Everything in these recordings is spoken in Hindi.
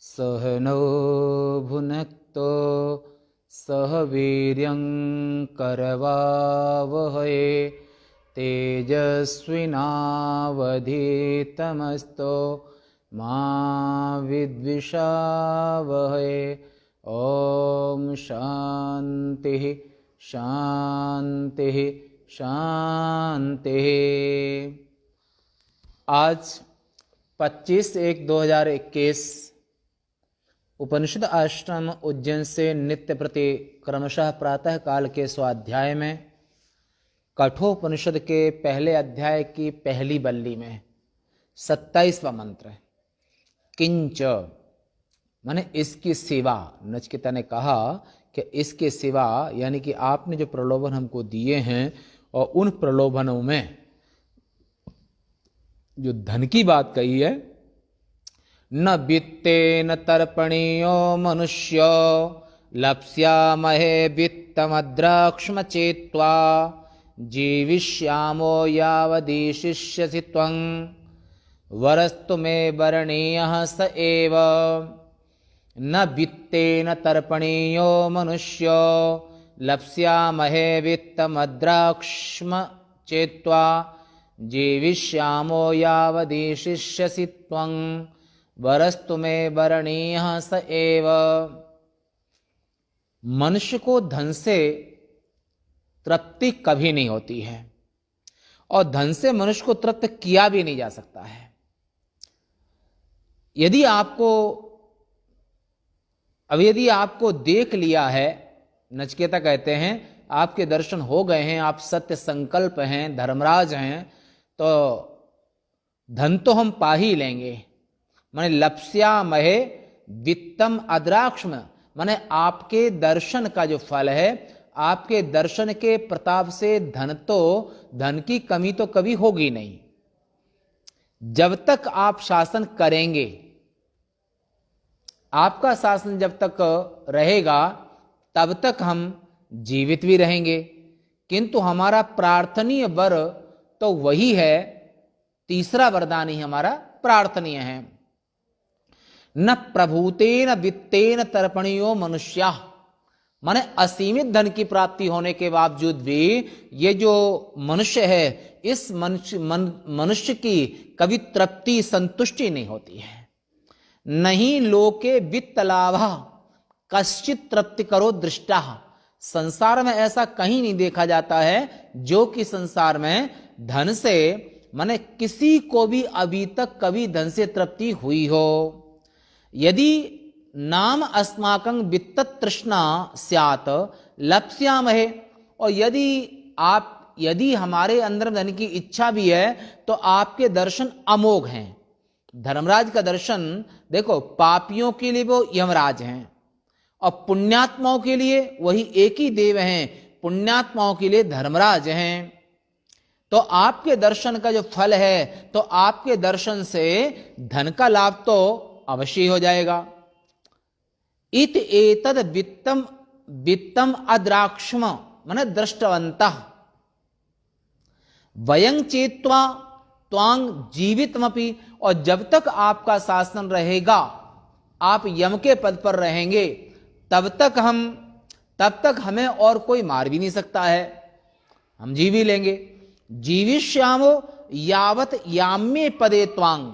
सह नो भुनक्तो सह वीर्यं करवावहै तेजस्विनावधीतमस्तु मा विद्विषावहै। ओम शांति शांति शांति। आज 25/1/2021 उपनिषद आश्रम उज्जैन से नित्य प्रति क्रमशः प्रातः काल के स्वाध्याय में कठोपनिषद के पहले अध्याय की पहली बल्ली में 27वां मंत्र है। किंच माने इसकी सिवा। नचिकेता ने कहा कि इसके सिवा यानी कि आपने जो प्रलोभन हमको दिए हैं और उन प्रलोभनों में जो धन की बात कही है, न वित्तेन तर्पणीयो मनुष्य लप्स्यामहे वित्तमद्राक्ष्म चेत्वा जीविष्यामो यावदीशिष्यसि त्वं वरस्तु मे वरणीयः स एव। न वित्तेन तर्पणीयो मनुष्य लप्स्यामहे वित्तमद्राक्ष्म चेत्वा जीविष्यामो यावदीशिष्यसि त्वं वरस्तु मे वरणीयः स एव। मनुष्य को धन से तृप्ति कभी नहीं होती है और धन से मनुष्य को तृप्त किया भी नहीं जा सकता है। यदि आपको देख लिया है, नचिकेता कहते हैं आपके दर्शन हो गए हैं, आप सत्य संकल्प हैं, धर्मराज हैं, तो धन तो हम पा ही लेंगे। माने लप्स्यामहे वित्तम अद्राक्ष्म माने आपके दर्शन का जो फल है, आपके दर्शन के प्रताप से धन की कमी तो कभी होगी नहीं। जब तक आप शासन करेंगे, आपका शासन जब तक रहेगा तब तक हम जीवित भी रहेंगे। किंतु हमारा प्रार्थनीय वर तो वही है, तीसरा वरदान ही हमारा प्रार्थनीय है। न प्रभूतेन वित्तेन तर्पणीयो मनुष्या माने असीमित धन की प्राप्ति होने के बावजूद भी ये जो मनुष्य है, इस मनुष्य की कभी तृप्ति संतुष्टि नहीं होती है। नहीं लोके वित्त लाभा कश्चित तृप्ति करो दृष्टा। संसार में ऐसा कहीं नहीं देखा जाता है जो कि संसार में धन से माने किसी को भी अभी तक कभी धन से तृप्ति हुई हो। यदि नाम अस्माकं वित्त तृष्णा स्यात् लप्स्यामहे, और यदि हमारे अंदर धन की इच्छा भी है तो आपके दर्शन अमोघ हैं। धर्मराज का दर्शन देखो, पापियों के लिए वो यमराज हैं और पुण्यात्माओं के लिए वही एक ही देव हैं, पुण्यात्माओं के लिए धर्मराज हैं। तो आपके दर्शन का जो फल है, तो आपके दर्शन से धन का लाभ तो अवश्य हो जाएगा। इत एतद वित्तम अद्राक्ष्म माने दृष्टवन्तः वयं चेत्वा त्वांग जीवितमपि, और जब तक आपका शासन रहेगा, आप यम के पद पर रहेंगे, तब तक हमें और कोई मार भी नहीं सकता है, हम जी भी लेंगे। जीविष्यामो यावत याम्ये पदे त्वांग,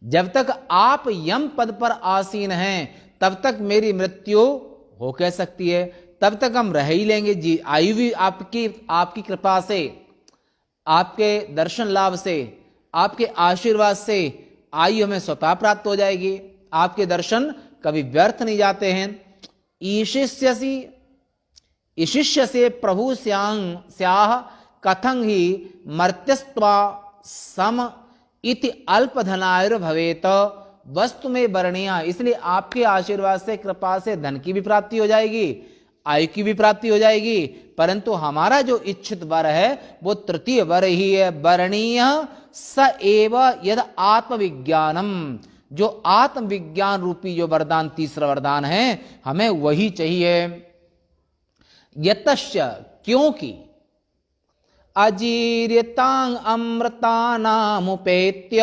जब तक आप यम पद पर आसीन हैं तब तक मेरी मृत्यु हो कह सकती है, तब तक हम रह ही लेंगे। जी आयु भी आपकी कृपा से, आपके दर्शन लाभ से, आपके आशीर्वाद से आयु हमें स्वतः प्राप्त हो जाएगी। आपके दर्शन कभी व्यर्थ नहीं जाते हैं। ईशिष्यसे प्रभु स्याह कथं ही मर्त्यस्त्वा सम इति अल्पधनायुर्भवेत वस्तु में वर्णीय। इसलिए आपके आशीर्वाद से, कृपा से धन की भी प्राप्ति हो जाएगी, आयु की भी प्राप्ति हो जाएगी, परंतु हमारा जो इच्छित वर है वो तृतीय वर ही है, वर्णीय स एव यद आत्मविज्ञानम। जो आत्मविज्ञान रूपी जो वरदान, तीसरा वरदान है, हमें वही चाहिए। यतश्च क्योंकि अजीर्यतांग अमृतानामुपेत्य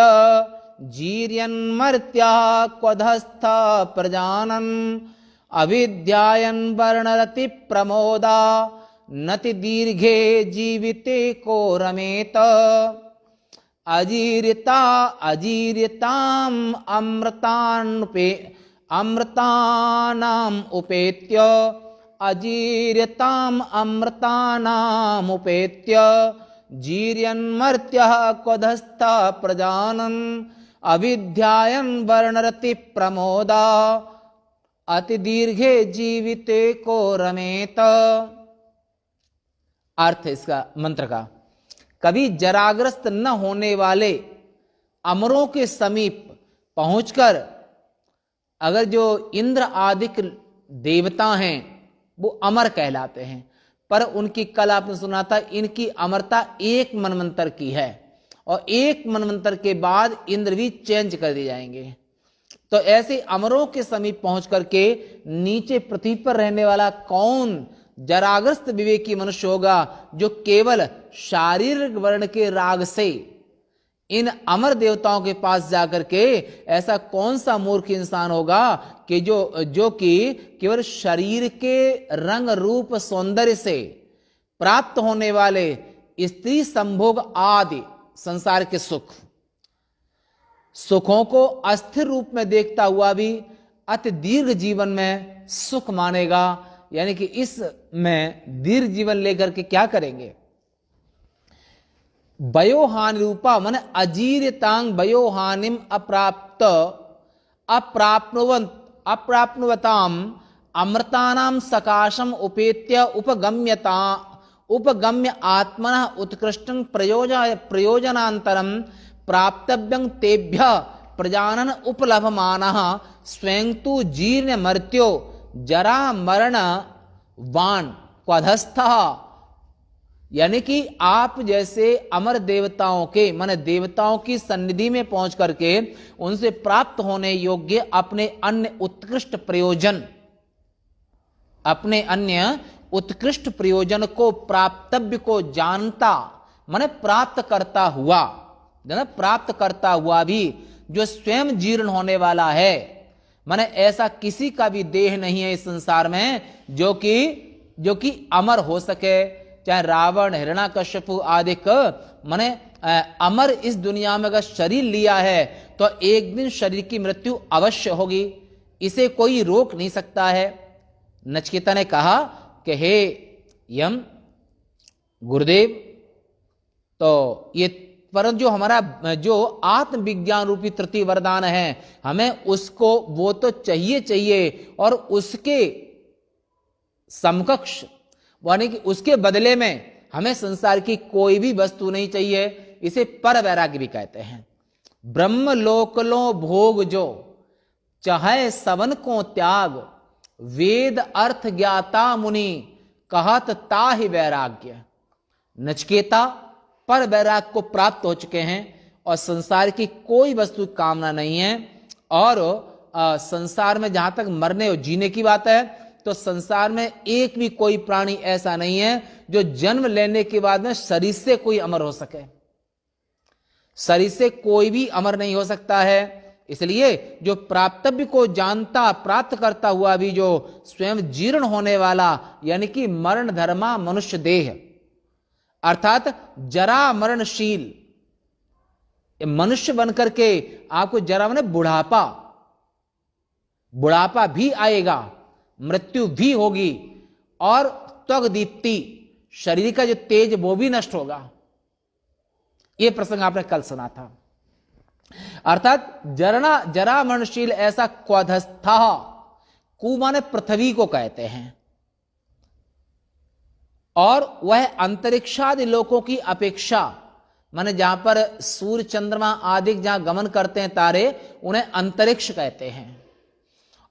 जीर्यन्मर्त्या क्वधस्थ प्रजानन अविद्यायन् वर्णरति प्रमोदा नति दीर्घे जीविते को रमेत अजीर्यताम अमृतानाम उपेत्य अजीर्यताम अमृतानाम उपेत्य जीर्यन्मर्त्यः क्वधस्थ प्रजानन अविद्यायन् वर्णरति प्रमोदा अति दीर्घे जीविते को रमेत। अर्थ इसका मंत्र का, कभी जराग्रस्त न होने वाले अमरों के समीप पहुंचकर अगर जो इंद्र आदिक देवता हैं वो अमर कहलाते हैं, पर उनकी कल आपने सुना था इनकी अमरता एक मनवंतर की है और एक मनवंतर के बाद इंद्र भी चेंज कर दिए जाएंगे। तो ऐसे अमरों के समीप पहुंच करके नीचे पृथ्वी पर रहने वाला कौन जराग्रस्त विवेकी मनुष्य होगा जो केवल शारीरिक वर्ण के राग से इन अमर देवताओं के पास जाकर के, ऐसा कौन सा मूर्ख इंसान होगा कि जो कि केवल शरीर के रंग रूप सौंदर्य से प्राप्त होने वाले स्त्री संभोग आदि संसार के सुखों को अस्थिर रूप में देखता हुआ भी अति दीर्घ जीवन में सुख मानेगा। यानी कि इसमें दीर्घ जीवन लेकर के क्या करेंगे? वयोहानि रूपा मन अजीर्यतांग वयोहानिम अप्राप्नुवताम अमृतानाम सकाशम उपेत्य उपगम्य आत्मनः उत्कृष्टं प्रयोजनांतरम प्राप्तव्यं तेभ्य प्रजानन उपलभमानः स्वयं तु जीर्ण मर्त्यो जरा मरण वाण क्वधस्थः। यानी कि आप जैसे अमर देवताओं के माने देवताओं की सन्निधि में पहुंच करके उनसे प्राप्त होने योग्य अपने अन्य उत्कृष्ट प्रयोजन को प्राप्तव्य को जानता माने प्राप्त करता हुआ भी जो स्वयं जीर्ण होने वाला है, माने ऐसा किसी का भी देह नहीं है इस संसार में जो कि अमर हो सके। चाहे रावण, हिरण्याकश्यपु आदि माने अमर इस दुनिया में अगर शरीर लिया है तो एक दिन शरीर की मृत्यु अवश्य होगी, इसे कोई रोक नहीं सकता है। नचिकेता ने कहा कि हे यम गुरुदेव, तो ये परंतु जो हमारा जो आत्मविज्ञान रूपी तृतीय वरदान है हमें उसको वो तो चाहिए और उसके समकक्ष यानी कि उसके बदले में हमें संसार की कोई भी वस्तु नहीं चाहिए। इसे पर वैराग्य भी कहते हैं। ब्रह्म लोकलो भोग जो चाहे सवन को त्याग वेद अर्थ ज्ञाता मुनि कहत ताहि वैराग्य। नचिकेता पर वैराग्य को प्राप्त हो चुके हैं और संसार की कोई वस्तु कामना नहीं है। और संसार में जहां तक मरने और जीने की बात है तो संसार में एक भी कोई प्राणी ऐसा नहीं है जो जन्म लेने के बाद में शरीर से कोई अमर हो सके। शरीर से कोई भी अमर नहीं हो सकता है। इसलिए जो प्राप्तव्य को जानता प्राप्त करता हुआ भी जो स्वयं जीर्ण होने वाला यानी कि मरण धर्मा मनुष्य देह अर्थात जरा मरणशील मनुष्य बनकर के आपको जरा माने बुढ़ापा भी आएगा, मृत्यु भी होगी और त्वग दीप्ति शरीर का जो तेज वो भी नष्ट होगा। यह प्रसंग आपने कल सुना था। अर्थात जरा मरणशील ऐसा क्वधस्था, कु माने पृथ्वी को कहते हैं, और वह अंतरिक्षादि लोकों की अपेक्षा माने जहां पर सूर्य चंद्रमा आदि जहां गमन करते हैं तारे उन्हें अंतरिक्ष कहते हैं।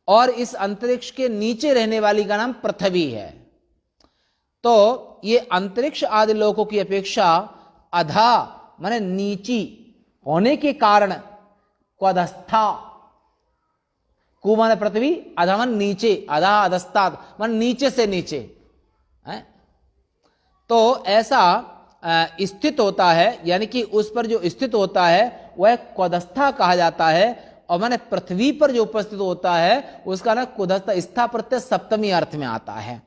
और इस अंतरिक्ष के नीचे रहने वाली का नाम पृथ्वी है। तो ये अंतरिक्ष आदि लोकों की अपेक्षा अधा माने नीची होने के कारण क्वधस्था, कु माने पृथ्वी, अधा मन नीचे, अधा अधस्तात् मन नीचे से नीचे है। तो ऐसा स्थित होता है, यानी कि उस पर जो स्थित होता है वह कुदस्था कहा जाता है। और मैंने पृथ्वी पर जो उपस्थित होता है उसका ना कुदस्था, स्था प्रत्यय सप्तमी अर्थ में आता है।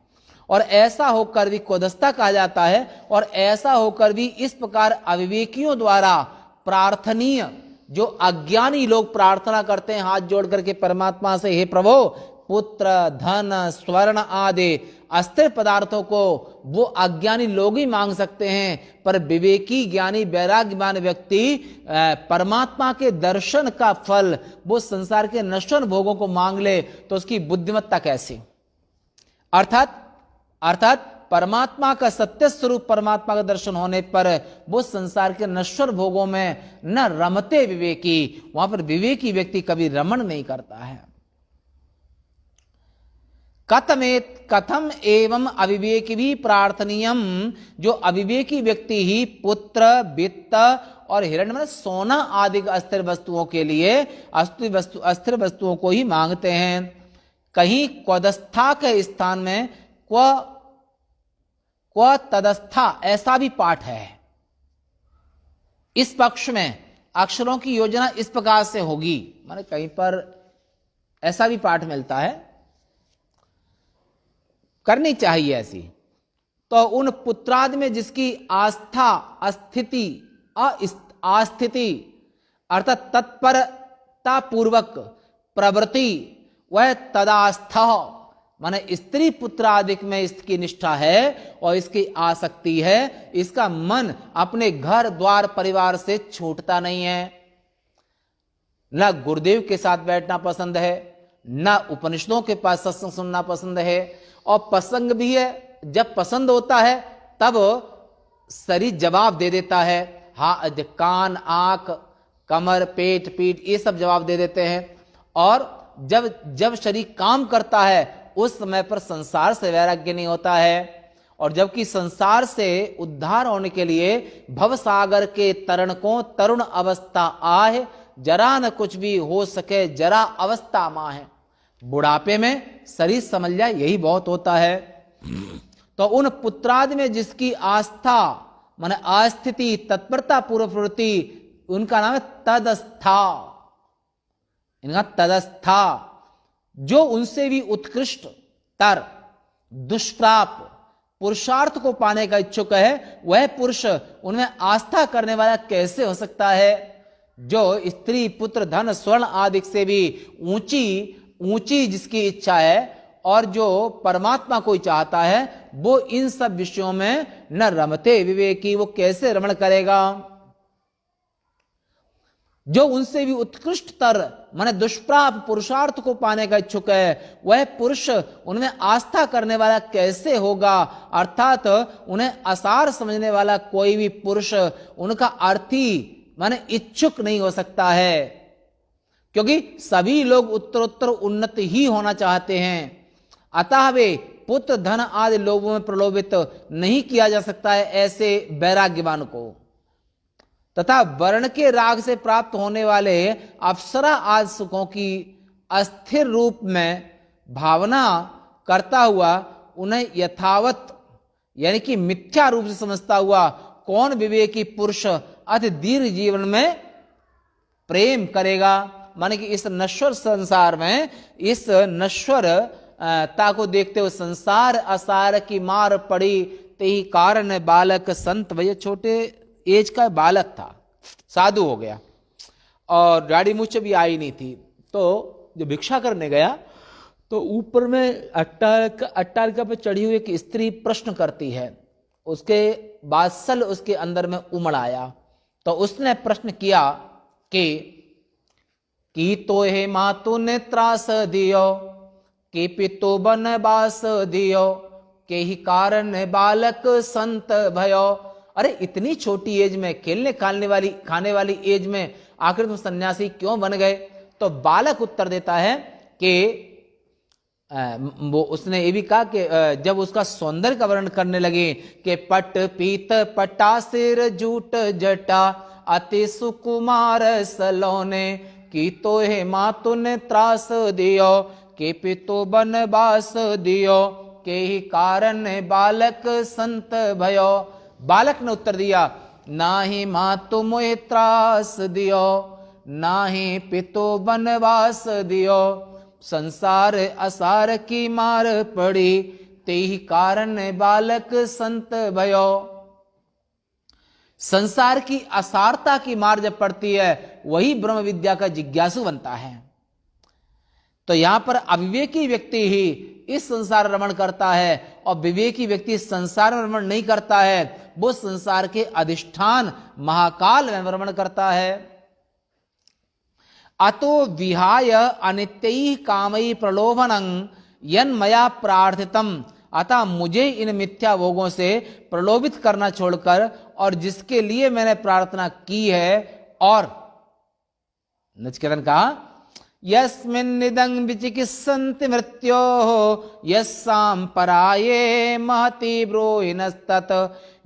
और ऐसा होकर भी कुदस्था कहा जाता है। और ऐसा होकर भी इस प्रकार अविवेकियों द्वारा प्रार्थनीय, जो अज्ञानी लोग प्रार्थना करते हैं हाथ जोड़ करके परमात्मा से, हे प्रभु पुत्र धन स्वर्ण आदि अस्थिर पदार्थों को वो अज्ञानी लोग ही मांग सकते हैं, पर विवेकी ज्ञानी वैराग्यवान व्यक्ति परमात्मा के दर्शन का फल वो संसार के नश्वर भोगों को मांग ले तो उसकी बुद्धिमत्ता कैसी। अर्थात परमात्मा का सत्य स्वरूप परमात्मा का दर्शन होने पर वो संसार के नश्वर भोगों में न रमते विवेकी, वहां पर विवेकी व्यक्ति कभी रमण नहीं करता है। कथम एवं अविवेकी भी प्रार्थनीयम, जो अविवेकी व्यक्ति ही पुत्र वित्त और हिरण्य में सोना आदि अस्थिर वस्तुओं के लिए अस्थिर वस्तुओं को ही मांगते हैं। कहीं क्वदस्था के स्थान में क्व तदस्था ऐसा भी पाठ है। इस पक्ष में अक्षरों की योजना इस प्रकार से होगी, माने कहीं पर ऐसा भी पाठ मिलता है, करनी चाहिए ऐसी। तो उन पुत्रादि में जिसकी आस्था अस्थिति आस्थिति अर्थात तत्परता पूर्वक प्रवृत्ति, वह तदास्था माने स्त्री पुत्र आदि में इसकी निष्ठा है और इसकी आसक्ति है, इसका मन अपने घर द्वार परिवार से छूटता नहीं है। न गुरुदेव के साथ बैठना पसंद है, न उपनिषदों के पास सत्संग सुनना पसंद है। और पसंद भी है, जब पसंद होता है तब शरीर जवाब दे देता है, हाँ कान आंख कमर पेट पीठ ये सब जवाब दे देते हैं। और जब शरीर काम करता है उस समय पर संसार से वैराग्य नहीं होता है। और जबकि संसार से उद्धार होने के लिए भवसागर के तरण को तरुण अवस्था आए, जरा न कुछ भी हो सके जरा अवस्था मां है। बुढ़ापे में शरीर समझ जाए यही बहुत होता है। तो उन पुत्रादि में जिसकी आस्था माने आस्थिति तत्परता पूर्व प्रवृत्ति, उनका नाम है तदस्था। इनका तदस्था, जो उनसे भी उत्कृष्ट तर दुष्प्राप पुरुषार्थ को पाने का इच्छुक है, वह पुरुष उनमें आस्था करने वाला कैसे हो सकता है। जो स्त्री पुत्र धन स्वर्ण आदि से भी ऊंची जिसकी इच्छा है और जो परमात्मा को चाहता है, वो इन सब विषयों में न रमते विवेकी, वो कैसे रमण करेगा। जो उनसे भी उत्कृष्टतर माने दुष्प्राप पुरुषार्थ को पाने का इच्छुक है, वह पुरुष उनमें आस्था करने वाला कैसे होगा। अर्थात उन्हें असार समझने वाला कोई भी पुरुष उनका अर्थी माने इच्छुक नहीं हो सकता है, क्योंकि सभी लोग उत्तरोत्तर उन्नत ही होना चाहते हैं। अतः वे पुत्र धन आदि लोगों में प्रलोभित नहीं किया जा सकता है ऐसे वैराग्यवान को। तथा वर्ण के राग से प्राप्त होने वाले अप्सरा आदि सुखों की अस्थिर रूप में भावना करता हुआ उन्हें यथावत यानी कि मिथ्या रूप से समझता हुआ कौन विवेकी पुरुष अति दीर्घ जीवन में प्रेम करेगा। माने कि इस नश्वर संसार में इस नश्वर ता को देखते हुए संसार असार की मार पड़ी, ते ही कारण बालक संत, भैया छोटे एज का बालक था, साधु हो गया और दाढ़ी मूछ भी आई नहीं थी। तो जो भिक्षा करने गया तो ऊपर में अट्टालिका पर चढ़ी हुई एक स्त्री प्रश्न करती है, उसके बात्सल उसके अंदर में उमड़ आया। तो उसने प्रश्न किया कि तो हे मातु ने त्रास दियो, कि पितो बनवास दियो, के ही कारण बालक संत भयो। अरे इतनी छोटी एज में खाने वाली एज में आखिर तुम सन्यासी क्यों बन गए। तो बालक उत्तर देता है कि वो उसने ये भी कहा कि जब उसका सौंदर्य का वर्णन करने लगे कि पट पीत पटा सिर जूट जटा अति सुकुमार सलोने, की तो हे मातु ने त्रास दियो, के पितो बनवास दियो, के ही कारण बालक संत भयो। बालक ने उत्तर दिया नाहि मातु मोहि त्रास दियो, नाहि पितो बनवास दियो, संसार असार की मार पड़ी, तेहि कारण बालक संत भयो। संसार की असारता की मार जब पड़ती है वही ब्रह्म विद्या का जिज्ञासु बनता है। तो यहां पर अविवेकी व्यक्ति ही इस संसार रमण करता है और विवेकी व्यक्ति संसार में रमण नहीं करता है, वो संसार के अधिष्ठान महाकाल में रमण करता है। अतो विहाय अनित्यैः कामैः प्रलोभनं यन्मया प्रार्थितम्, अतः मुझे इन मिथ्या भोगों से प्रलोभित करना छोड़कर और जिसके लिए मैंने प्रार्थना की है, और नचिकेतन कहा यस्मिन्निदं विचिकित्सन्ति मृत्योः यस्सां पराये महति ब्रूहिणस्तत्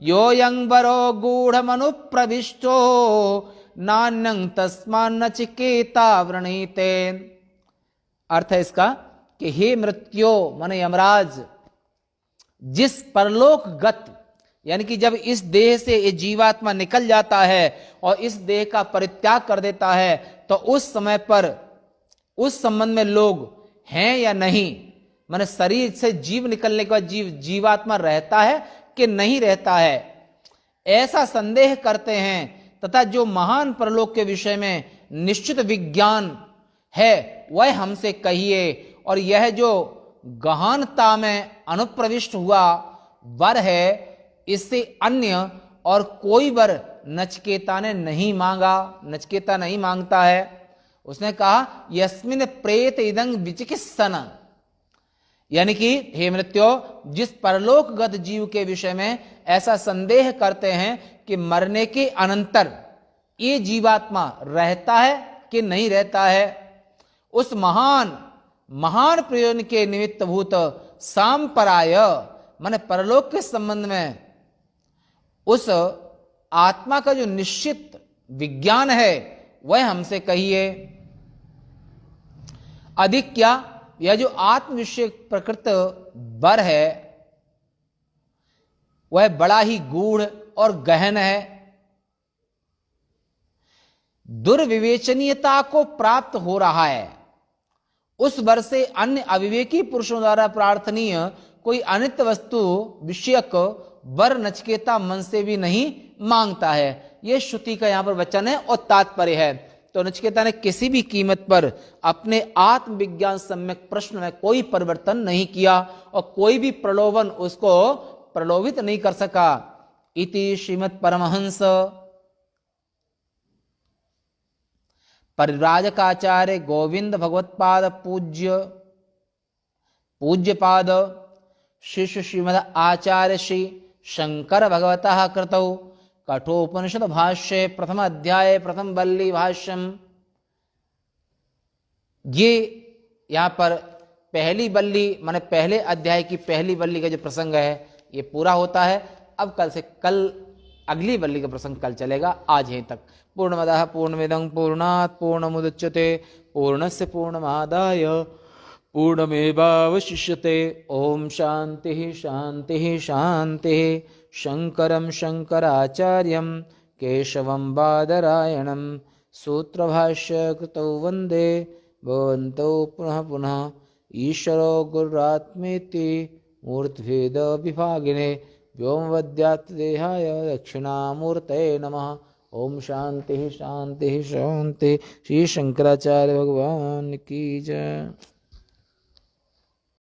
योऽयं वरो गूढमनुप्रविष्टो नान्यं तस्मान्नचिकेता वृणीते। अर्थ है इसका कि हे मृत्यो माने यमराज, जिस परलोक गत यानी कि जब इस देह से ये जीवात्मा निकल जाता है और इस देह का परित्याग कर देता है, तो उस समय पर उस संबंध में लोग हैं या नहीं, माने शरीर से जीव निकलने के बाद जीवात्मा रहता है कि नहीं रहता है, ऐसा संदेह करते हैं। तथा जो महान परलोक के विषय में निश्चित विज्ञान है वह हमसे कहिए, और यह जो गहनता में अनुप्रविष्ट हुआ वर है, इससे अन्य और कोई वर नचिकेता ने नहीं मांगा, नचिकेता नहीं मांगता है। उसने कहा यस्मिन प्रेत इदं विचिकित्सन, यानी कि हे मृत्यो, जिस परलोकगत जीव के विषय में ऐसा संदेह करते हैं कि मरने के अनंतर ये जीवात्मा रहता है कि नहीं रहता है, उस महान महान प्रयोजन के निमित्त भूत सांपराय माने परलोक के संबंध में उस आत्मा का जो निश्चित विज्ञान है वह हमसे कहिए। अधिक क्या, यह जो आत्म विषय प्रकृत वर है वह बड़ा ही गूढ़ और गहन है। दुर्विवेचनीयता को प्राप्त हो रहा है। उस वर से अन्य अविवेकी पुरुषों द्वारा प्रार्थनीय कोई अनित्य वस्तु विषयक वर नचिकेता मन से भी नहीं मांगता है। यह श्रुति का यहां पर वचन है और तात्पर्य है। तो नचिकेता ने किसी भी कीमत पर अपने आत्मविज्ञान सम्यक प्रश्न में कोई परिवर्तन नहीं किया और कोई भी प्रलोभन उसको प्रलोभित नहीं कर सका। इति श्रीमद् परमहंस परिव्राजकाचार्य गोविंद भगवत्पाद पूज्यपाद शिष्य श्रीमद् आचार्य श्री शंकर भगवतः कृतौ कठोपनिषद भाष्य प्रथम अध्याय प्रथम वल्ली भाष्यम। ये यहाँ पर पहली वल्ली माने पहले अध्याय की पहली वल्ली का जो प्रसंग है ये पूरा होता है। अब कल अगली वल्ली का प्रसंग कल चलेगा। आज यहीं तक। पूर्णमदः पूर्णमिदं पूर्णात् पूर्णमुदच्यते पूर्णस्य पूर्णमादाय पूर्णमेवावशिष्यते। ओम शांति शांति शांति। शंकरं शंकराचार्यं केशवं बादरायणं सूत्रभाष्य कृतौ वंदे भवन्तौ पुनः पुनः। ईश्वरो गुरुरात्मेति मूर्तिभेद विभागिने व्योमवद्व्याप्तदेहाय दक्षिणामूर्तये नमः। ओम शांति शांति शांति। श्री शंकराचार्य भगवान की जय।